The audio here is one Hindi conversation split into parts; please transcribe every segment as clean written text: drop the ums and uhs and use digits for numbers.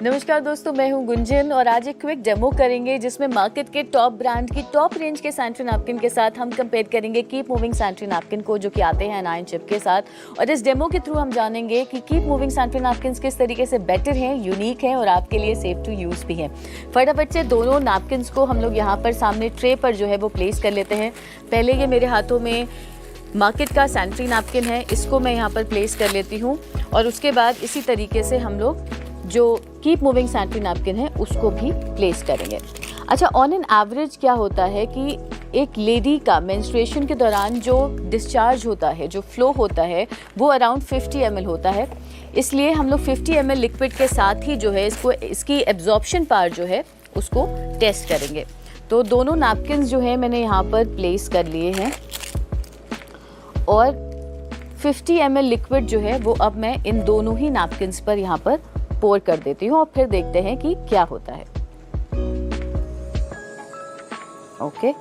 नमस्कार दोस्तों, मैं हूं गुंजन और आज एक क्विक डेमो करेंगे जिसमें मार्केट के टॉप ब्रांड की टॉप रेंज के सैनिटरी नैपकिन के साथ हम कंपेयर करेंगे कीप मूविंग सैनिटरी नैपकिन को, जो कि आते हैं 9 चिप के साथ। और इस डेमो के थ्रू हम जानेंगे कि कीप मूविंग सैनिटरी नैपकिन किस तरीके से बेटर हैं, यूनिक हैं और आपके लिए सेफ टू यूज़ भी हैं। फटाफट से दोनों नैपकिन को हम लोग यहाँ पर सामने ट्रे पर जो है वो प्लेस कर लेते हैं। पहले ये मेरे हाथों में मार्केट का सैनिटरी नैपकिन है, इसको मैं यहाँ पर प्लेस कर लेती हूँ और उसके बाद इसी तरीके से हम लोग जो कीप मूविंग सैनिटरी नैपकिन है उसको भी प्लेस करेंगे। अच्छा, ऑन एन एवरेज क्या होता है कि एक लेडी का मेंस्ट्रुएशन के दौरान जो डिस्चार्ज होता है, जो फ्लो होता है, वो अराउंड 50 ml होता है। इसलिए हम लोग 50 ml लिक्विड के साथ ही जो है इसकी एब्जॉर्प्शन पावर जो है उसको टेस्ट करेंगे। तो दोनों नैपकिन जो है मैंने यहाँ पर प्लेस कर लिए हैं और 50 ml लिक्विड जो है वो अब मैं इन दोनों ही नैपकिन्स पर यहाँ पर पोर कर देती हूँ और फिर देखते हैं कि क्या होता है। ओके,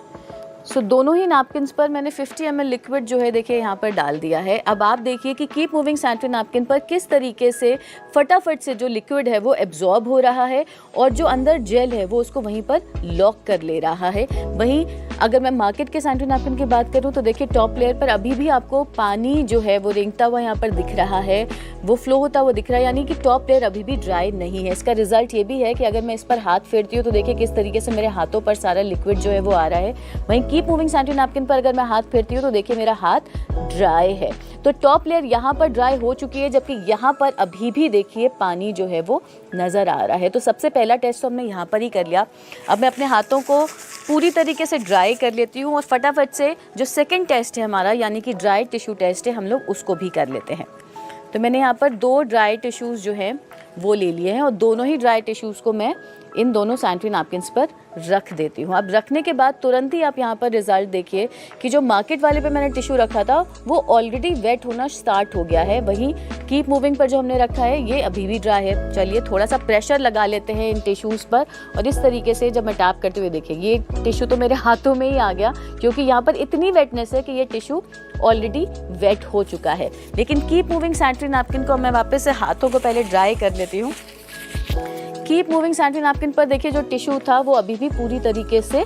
सो दोनों ही नैपकिन्स पर मैंने 50 ml लिक्विड जो है देखिए यहाँ पर डाल दिया है। अब आप देखिए कि कीप मूविंग सैनिटरी नैपकिन पर किस तरीके से फटाफट से जो लिक्विड है वो एब्जॉर्ब हो रहा है और जो अंदर जेल है वो उसको वहीं पर लॉक कर ले रहा है। वहीं अगर मैं मार्केट के सैनिटरी नैपकिन की बात करूं तो देखिए टॉप लेयर पर अभी भी आपको पानी जो है वो रेंगता हुआ यहाँ पर दिख रहा है, वो फ्लो होता हुआ दिख रहा है, यानी कि टॉप लेयर अभी भी ड्राई नहीं है। इसका रिजल्ट ये भी है कि अगर मैं इस पर हाथ फेरती हूँ तो देखिए किस तरीके से मेरे हाथों पर सारा लिक्विड जो है वो आ रहा है। वहीं कीप मूविंग सैनिटरी नैपकिन पर अगर मैं हाथ फेरती हूँ तो देखिए मेरा हाथ ड्राई है। तो टॉप लेयर यहाँ पर ड्राई हो चुकी है, जबकि यहाँ पर अभी भी देखिए पानी जो है वो नज़र आ रहा है। तो सबसे पहला टेस्ट तो हमने यहाँ पर ही कर लिया। अब मैं अपने हाथों को पूरी तरीके से ड्राई कर लेती हूँ और फटाफट से जो सेकंड टेस्ट है हमारा, यानी कि ड्राई टिश्यू टेस्ट है, हम लोग उसको भी कर लेते हैं। तो मैंने यहाँ पर 2 ड्राई टिश्यूज़ जो हैं वो ले लिए हैं और दोनों ही ड्राई टिश्यूज़ को मैं इन दोनों सैनिटरी नैपकिन्स पर रख देती हूँ। अब रखने के बाद तुरंत ही आप यहाँ पर रिजल्ट देखिए कि जो मार्केट वाले पे मैंने टिश्यू रखा था वो ऑलरेडी वेट होना स्टार्ट हो गया है। वहीं कीप मूविंग पर जो हमने रखा है ये अभी भी ड्राई है। चलिए थोड़ा सा प्रेशर लगा लेते हैं इन टिश्यूज़ पर और इस तरीके से जब मैं टैप करते हुए देखिए ये टिश्यू तो मेरे हाथों में ही आ गया, क्योंकि यहाँ पर इतनी वेटनेस है कि ये टिश्यू ऑलरेडी वेट हो चुका है। लेकिन कीप मूविंग सैनिटरी नैपकिन को मैं वापस से हाथों को पहले ड्राई कर लेती हूँ। कीप मूविंग सैनिटरी नैपकिन पर देखिए जो टिश्यू था वो अभी भी पूरी तरीके से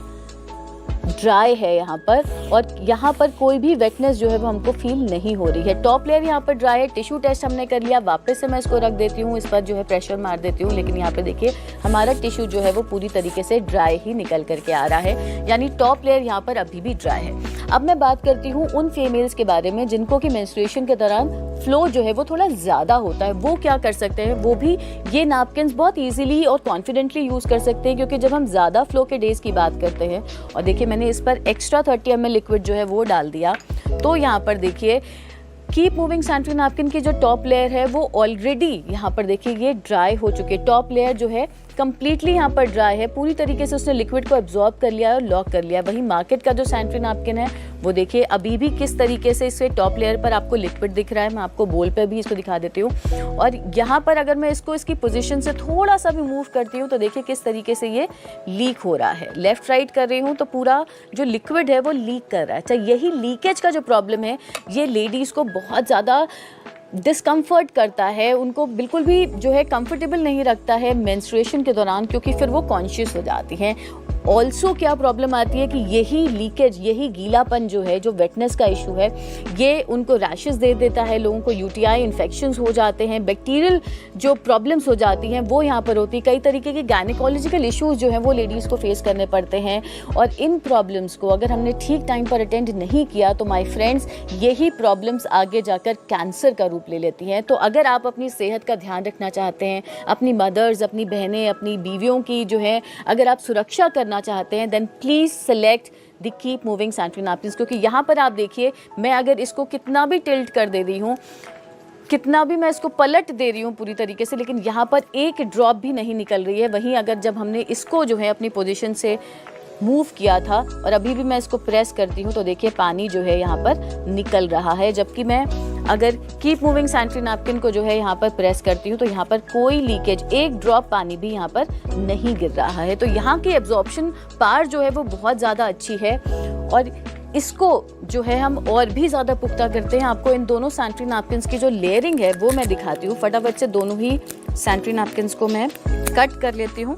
ड्राई है यहाँ पर, और यहाँ पर कोई भी वेटनेस जो है वो हमको फील नहीं हो रही है। टॉप लेयर यहाँ पर ड्राई है। टिश्यू टेस्ट हमने कर लिया, वापस से मैं इसको रख देती हूँ, इस पर जो है प्रेशर मार देती हूँ, लेकिन यहाँ पे देखिए हमारा टिश्यू जो है वो पूरी तरीके से ड्राई ही निकल करके आ रहा है, यानी टॉप लेयर यहाँ पर अभी भी ड्राई है। अब मैं बात करती हूँ उन फीमेल्स के बारे में जिनको कि मेंस्ट्रुएशन के दौरान फ्लो जो है वो थोड़ा ज़्यादा होता है। वो क्या कर सकते हैं, वो भी ये नैपकिन्स बहुत इजीली और कॉन्फिडेंटली यूज़ कर सकते हैं, क्योंकि जब हम ज़्यादा फ्लो के डेज़ की बात करते हैं और देखिए मैंने इस पर एक्स्ट्रा 30 ml लिक्विड जो है वो डाल दिया, तो यहाँ पर देखिए कीप मूविंग सैनिटरी नैपकिन की जो टॉप लेयर है वो ऑलरेडी यहाँ पर देखिए ये ड्राई हो चुकी है। टॉप लेयर जो है कंप्लीटली यहाँ पर ड्राई है, पूरी तरीके से उसने लिक्विड को एब्जॉर्ब कर लिया है और लॉक कर लिया है। वहीं मार्केट का जो सैनिटरी नैपकिन है वो देखिए अभी भी किस तरीके से इससे टॉप लेयर पर आपको लिक्विड दिख रहा है। मैं आपको बोल पे भी इसको दिखा देती हूँ और यहाँ पर अगर मैं इसको इसकी पोजीशन से थोड़ा सा भी मूव करती हूँ तो देखिए किस तरीके से ये लीक हो रहा है। लेफ्ट राइट कर रही हूँ तो पूरा जो लिक्विड है वो लीक कर रहा है। अच्छा, यही लीकेज का जो प्रॉब्लम है ये लेडीज़ को बहुत ज़्यादा डिस्कम्फर्ट करता है, उनको बिल्कुल भी जो है कंफर्टेबल नहीं रखता है मेंस्ट्रुएशन के दौरान, क्योंकि फिर वो कॉन्शियस हो जाती हैं। ऑल्सो क्या प्रॉब्लम आती है कि यही लीकेज, यही गीलापन जो है, जो वेटनेस का इशू है, ये उनको रैशेस दे देता है, लोगों को यूटीआई इन्फेक्शंस हो जाते हैं, बैक्टीरियल जो प्रॉब्लम्स हो जाती हैं वो यहाँ पर होती है। कई तरीके के गायनेकोलॉजिकल इश्यूज जो हैं वो लेडीज़ को फेस करने पड़ते हैं और इन प्रॉब्लम्स को अगर हमने ठीक टाइम पर अटेंड नहीं किया तो माय फ्रेंड्स यही प्रॉब्लम्स आगे जाकर कैंसर का रूप ले लेती हैं। तो अगर आप अपनी सेहत का ध्यान रखना चाहते हैं, अपनी मदर्स, अपनी बहनें, अपनी बीवियों की जो है अगर आप सुरक्षा करना चाहते हैं, then please select the keep moving sanitary napkins. क्योंकि यहाँ पर आप देखिए मैं अगर इसको कितना भी टिल्ट कर दे रही हूँ, कितना भी मैं इसको पलट दे रही हूँ पूरी तरीके से, लेकिन यहाँ पर एक ड्रॉप भी नहीं निकल रही है। वहीं अगर जब हमने इसको जो है अपनी पोजीशन से मूव किया था और अभी भी मैं इसको प्रेस करती हूँ तो देखिए पानी जो है यहाँ पर निकल रहा है, जबकि मैं अगर कीप मूविंग सैनिटरी नैपकिन को जो है यहाँ पर प्रेस करती हूँ तो यहाँ पर कोई लीकेज, एक ड्रॉप पानी भी यहाँ पर नहीं गिर रहा है। तो यहाँ की एब्जॉर्प्शन पावर जो है वो बहुत ज़्यादा अच्छी है और इसको जो है हम और भी ज़्यादा पुख्ता करते हैं। आपको इन दोनों सैनिटरी नैपकिन्स की जो लेयरिंग है वो मैं दिखाती हूँ। फटाफट से दोनों ही सैनिटरी नैपकिन्स को मैं कट कर लेती हूँ।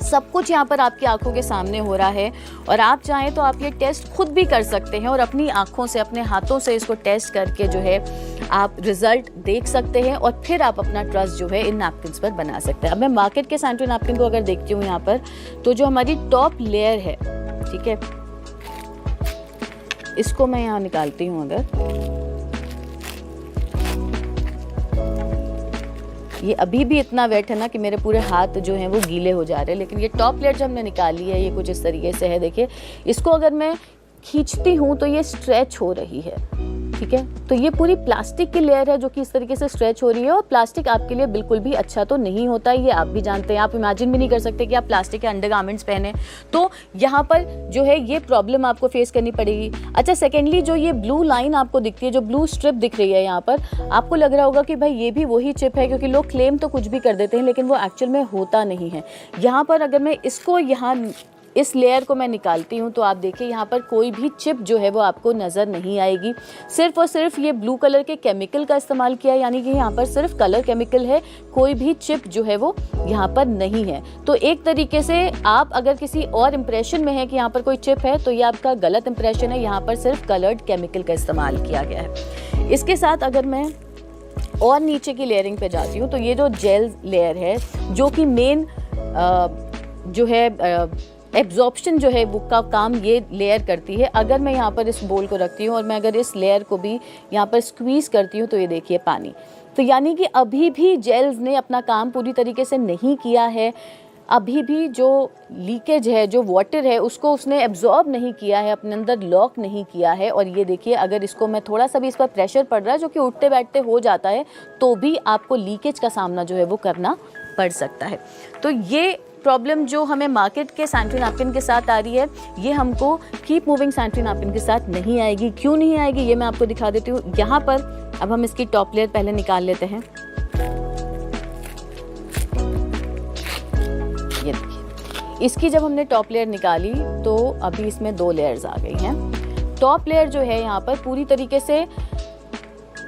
सब कुछ यहाँ पर आपकी आंखों के सामने हो रहा है और आप चाहें तो आप ये टेस्ट खुद भी कर सकते हैं और अपनी आंखों से, अपने हाथों से इसको टेस्ट करके जो है आप रिजल्ट देख सकते हैं और फिर आप अपना ट्रस्ट जो है इन नैपकिन्स पर बना सकते हैं। अब मैं मार्केट के सैनिटरी नैपकिन को अगर देखती हूँ यहाँ पर, तो जो हमारी टॉप लेयर है, ठीक है, इसको मैं यहाँ निकालती हूँ। अगर ये अभी भी इतना वेट है ना कि मेरे पूरे हाथ जो हैं वो गीले हो जा रहे हैं, लेकिन ये टॉप लेयर जो हमने निकाली है ये कुछ इस तरीके से है। देखिए, इसको अगर मैं खींचती हूँ तो ये स्ट्रेच हो रही है, ठीक है। तो ये पूरी प्लास्टिक की लेयर है जो कि इस तरीके से स्ट्रेच हो रही है और प्लास्टिक आपके लिए बिल्कुल भी अच्छा तो नहीं होता है, ये आप भी जानते हैं। आप इमेजिन भी नहीं कर सकते कि आप प्लास्टिक के अंडरगारमेंट्स पहने, तो यहाँ पर जो है ये प्रॉब्लम आपको फेस करनी पड़ेगी। अच्छा, सेकेंडली जो ये ब्लू लाइन आपको दिखती है, जो ब्लू स्ट्रिप दिख रही है यहाँ पर, आपको लग रहा होगा कि भाई ये भी वही चिप है, क्योंकि लोग क्लेम तो कुछ भी कर देते हैं लेकिन वो एक्चुअल में होता नहीं है। यहाँ पर अगर मैं इसको यहाँ इस लेयर को मैं निकालती हूँ तो आप देखिए यहाँ पर कोई भी चिप जो है वो आपको नज़र नहीं आएगी। सिर्फ और सिर्फ ये ब्लू कलर के केमिकल का इस्तेमाल किया है, यानी कि यहाँ पर सिर्फ कलर केमिकल है, कोई भी चिप जो है वो यहाँ पर नहीं है। तो एक तरीके से आप अगर किसी और इम्प्रेशन में है कि यहाँ पर कोई चिप है, तो ये आपका गलत इम्प्रेशन है। यहाँ पर सिर्फ कलर्ड केमिकल का इस्तेमाल किया गया है। इसके साथ अगर मैं और नीचे की लेयरिंग पे जाती हूँ तो ये जो जेल लेयर है, जो कि मेन जो है एब्जॉर्प्शन जो है वो का काम ये लेयर करती है। अगर मैं यहाँ पर इस बोल को रखती हूँ और मैं अगर इस लेयर को भी यहाँ पर स्क्वीज़ करती हूँ तो ये देखिए पानी, तो यानी कि अभी भी जेल्स ने अपना काम पूरी तरीके से नहीं किया है। अभी भी जो लीकेज है, जो वाटर है, उसको उसने एब्जॉर्ब नहीं किया है, अपने अंदर लॉक नहीं किया है। और ये देखिए, अगर इसको मैं थोड़ा सा भी इस पर प्रेशर पड़ रहा है, जो कि उठते बैठते हो जाता है, तो भी आपको लीकेज का सामना जो है वो करना पड़ सकता है। तो ये प्रॉब्लम जो हमें मार्केट के सैनिटरी नैपकिन के साथ आ रही है, ये हमको कीप मूविंग सैनिटरी नैपकिन के साथ नहीं आएगी। क्यों नहीं आएगी ये मैं आपको दिखा देती हूँ। यहाँ पर अब हम इसकी टॉप लेयर पहले निकाल लेते हैं। ये देखिए, इसकी जब हमने टॉप लेयर निकाली तो अभी इसमें 2 लेयर्स आ गई हैं। टॉप लेयर जो है यहाँ पर पूरी तरीके से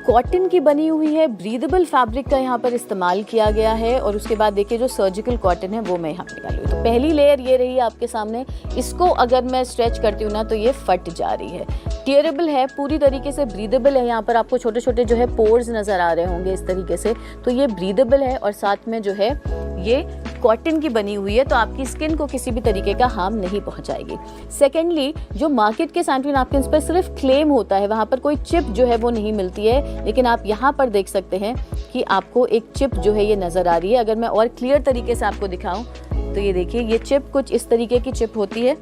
कॉटन की बनी हुई है, ब्रीदेबल फैब्रिक का यहाँ पर इस्तेमाल किया गया है। और उसके बाद देखिए जो सर्जिकल कॉटन है वो मैं यहाँ निकाली हूँ। तो पहली लेयर ये रही आपके सामने। इसको अगर मैं स्ट्रेच करती हूँ ना तो ये फट जा रही है। टेयरेबल है, पूरी तरीके से ब्रीदेबल है। यहाँ पर आपको छोटे छोटे जो है पोर्स नज़र आ रहे होंगे इस तरीके से, तो ये ब्रीदेबल है और साथ में जो है ये कॉटन की बनी हुई है, तो आपकी स्किन को किसी भी तरीके का हार्म नहीं पहुंचाएगी। सेकेंडली, जो मार्केट के सैनिटरी नैपकिन्स पर सिर्फ क्लेम होता है, वहाँ पर कोई चिप जो है वो नहीं मिलती है, लेकिन आप यहाँ पर देख सकते हैं कि आपको एक चिप जो है ये नज़र आ रही है। अगर मैं और क्लियर तरीके से आपको दिखाऊं तो ये देखिए, ये चिप कुछ इस तरीके की चिप होती है,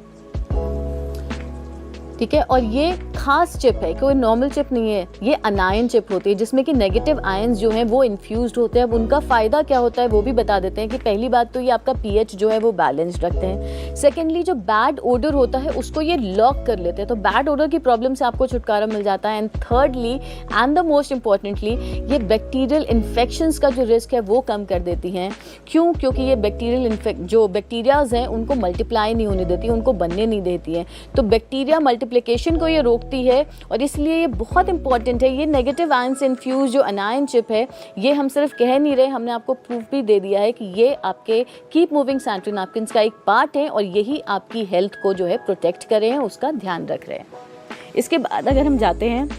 ठीक है। और ये खास चिप है, कोई नॉर्मल चिप नहीं है, ये अनायन चिप होती है जिसमें कि नेगेटिव आयंस जो हैं वो इन्फ्यूज्ड होते हैं। अब उनका फ़ायदा क्या होता है वो भी बता देते हैं कि पहली बात तो ये आपका पीएच जो है वो बैलेंस्ड रखते हैं। सेकेंडली, जो बैड ओडर होता है उसको ये लॉक कर लेते हैं, तो बैड ओडर की प्रॉब्लम से आपको छुटकारा मिल जाता है। And thirdly and the most importantly, ये बैक्टीरियल इन्फेक्शंस का जो रिस्क है वो कम कर देती हैं। क्यों? क्योंकि ये बैक्टीरियल जो बैक्टीरियाज हैं उनको मल्टीप्लाई नहीं होने देती, उनको बनने नहीं देती हैं। तो बैक्टीरिया मल्टीप्लिकेशन को ये रोकती है और इसलिए ये बहुत इंपॉर्टेंट है। ये नेगेटिव आयन से इन्फ्यूज जो अनायन चिप है, ये हम सिर्फ कह नहीं रहे, हमने आपको प्रूफ भी दे दिया है कि ये आपके कीप मूविंग सैनिटरी नैपकिन्स का एक पार्ट है और यही आपकी हेल्थ को जो है प्रोटेक्ट कर रहे हैं, उसका ध्यान रख रहे हैं। इसके बाद अगर हम जाते हैं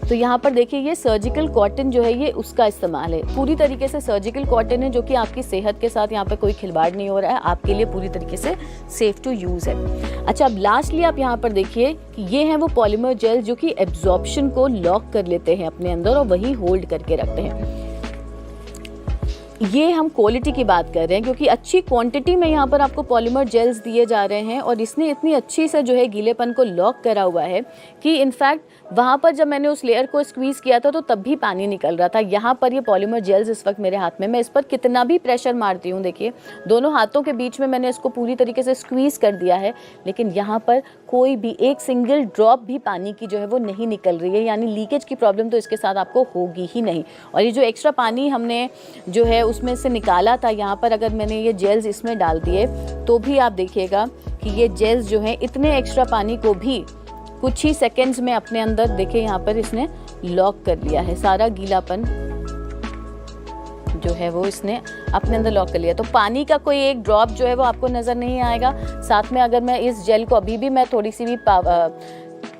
तो यहाँ पर देखिए, ये सर्जिकल कॉटन जो है ये उसका इस्तेमाल है, पूरी तरीके से सर्जिकल कॉटन है, जो कि आपकी सेहत के साथ यहाँ पर कोई खिलवाड़ नहीं हो रहा है, आपके लिए पूरी तरीके से सेफ टू यूज़ है। अच्छा, अब लास्टली आप यहाँ पर देखिए कि ये हैं वो पॉलीमर जेल जो कि एब्जॉर्प्शन को लॉक कर लेते हैं अपने अंदर और वही होल्ड करके रखते हैं। ये हम क्वालिटी की बात कर रहे हैं क्योंकि अच्छी क्वांटिटी में यहाँ पर आपको पॉलीमर जेल्स दिए जा रहे हैं और इसने इतनी अच्छी से जो है गीलेपन को लॉक करा हुआ है कि इनफैक्ट वहाँ पर जब मैंने उस लेयर को स्क्वीज़ किया था तो तब भी पानी निकल रहा था। यहाँ पर ये पॉलीमर जेल्स इस वक्त मेरे हाथ में, मैं इस पर कितना भी प्रेशर मारती हूँ, देखिए दोनों हाथों के बीच में मैंने इसको पूरी तरीके से स्क्वीज़ कर दिया है, लेकिन यहाँ पर कोई भी एक सिंगल ड्रॉप भी पानी की जो है वो नहीं निकल रही है, यानी लीकेज की प्रॉब्लम तो इसके साथ आपको होगी ही नहीं। और ये जो एक्स्ट्रा पानी हमने जो है उसमें से निकाला था, यहाँ पर अगर मैंने ये जेल्स इसमें डाल दिए तो भी आप देखिएगा कि ये जेल्स जो हैं इतने एक्स्ट्रा पानी को भी कुछ ही सेकंड्स में अपने अंदर देखिए यहाँ पर इसने लॉक कर लिया है, सारा गीलापन जो है वो इसने अपने अंदर लॉक कर लिया। तो पानी का कोई एक ड्रॉप जो है वो आपको नज़र नहीं आएगा। साथ में अगर मैं इस जेल को अभी भी मैं थोड़ी सी भी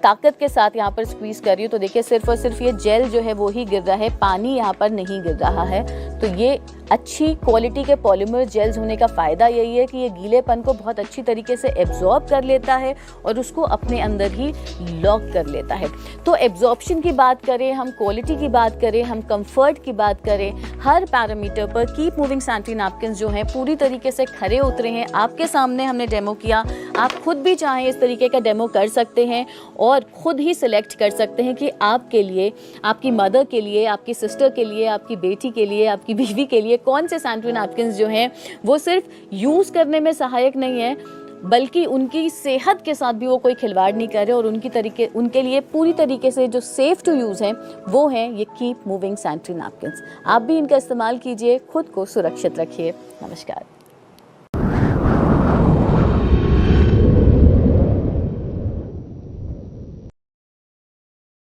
ताकत के साथ यहाँ पर स्क्वीज़ कर रही हूँ तो देखिए सिर्फ और सिर्फ ये जेल जो है वो ही गिर रहा है, पानी यहाँ पर नहीं गिर रहा है। तो ये अच्छी क्वालिटी के पॉलीमर जेल्स होने का फ़ायदा यही है कि ये गीलेपन को बहुत अच्छी तरीके से एब्जॉर्ब कर लेता है और उसको अपने अंदर ही लॉक कर लेता है। तो एब्जॉर्प्शन की बात करें, हम क्वालिटी की बात करें, हम कंफर्ट की बात करें, हर पैरामीटर पर कीप मूविंग सैनिटरी नैपकिन जो हैं पूरी तरीके से खरे उतरे हैं। आपके सामने हमने डेमो किया, आप खुद भी चाहें इस तरीके का डेमो कर सकते हैं और ख़ुद ही सिलेक्ट कर सकते हैं कि आपके लिए, आपकी मदर के लिए, आपकी सिस्टर के लिए, आपकी बेटी के लिए, आपकी बीवी के लिए कौन से सैनिटरी नैपकिन्स जो हैं वो सिर्फ यूज़ करने में सहायक नहीं है बल्कि उनकी सेहत के साथ भी वो कोई खिलवाड़ नहीं कर रहे और उनके लिए पूरी तरीके से जो सेफ़ टू यूज़ हैं वो हैं ये कीप मूविंग सैनिटरी नैपकिन्स। आप भी इनका इस्तेमाल कीजिए, खुद को सुरक्षित रखिए। नमस्कार।